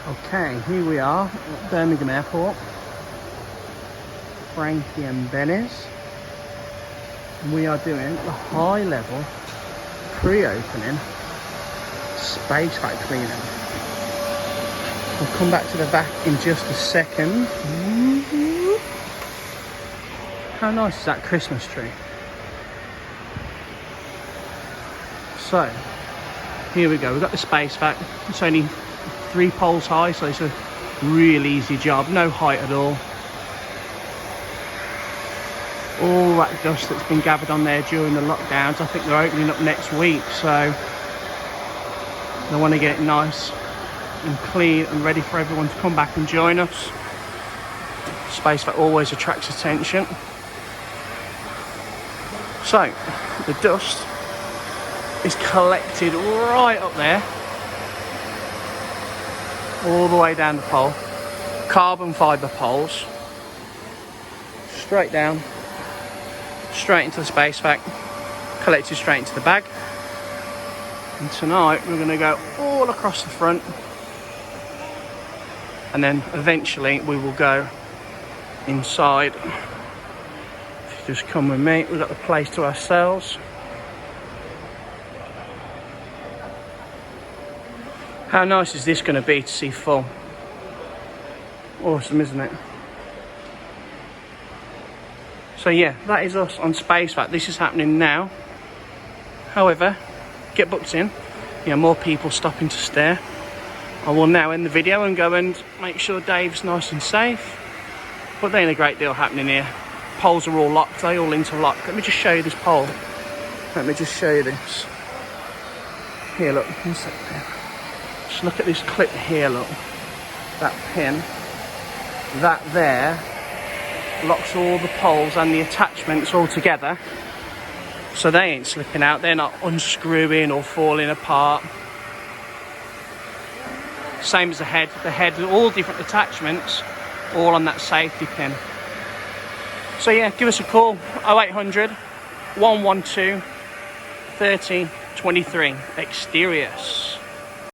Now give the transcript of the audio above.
Okay, here we are at Birmingham Airport. Frankie and Benny's. And we are doing the high level pre-opening SpaceVac cleaning. We'll come back to the vac in just a second. How nice is that Christmas tree? So, here we go. We've got the SpaceVac. It's only 3 poles high, so it's a real easy job. No height at all. All that dust that's been gathered on there during the lockdowns, I think they're opening up next week, so they want to get it nice and clean and ready for everyone to come back and join us. SpaceVac always attracts attention. So, the dust is collected right up there, all the way down the pole. Carbon fibre poles, straight down, straight into the SpaceVac, collected straight into the bag. And tonight we're going to go all across the front, and then eventually we will go inside. If you just come with me, we've got the place to ourselves. How nice is this going to be to see full? Awesome, isn't it? So yeah, that is us on SpaceVac. This is happening now. However, get booked in. More people stopping to stare. I will now end the video and go and make sure Dave's nice and safe. But there ain't a great deal happening here. Poles are all locked, they all interlock. Let me just show you this pole. Let me just show you this. Here, look. Just look at this clip here, look. That pin. That there locks all the poles and the attachments all together, so they ain't slipping out. They're not unscrewing or falling apart. Same as the head. The head, all different attachments, all on that safety pin. So yeah, give us a call, 0800 112 3023 Exteriors.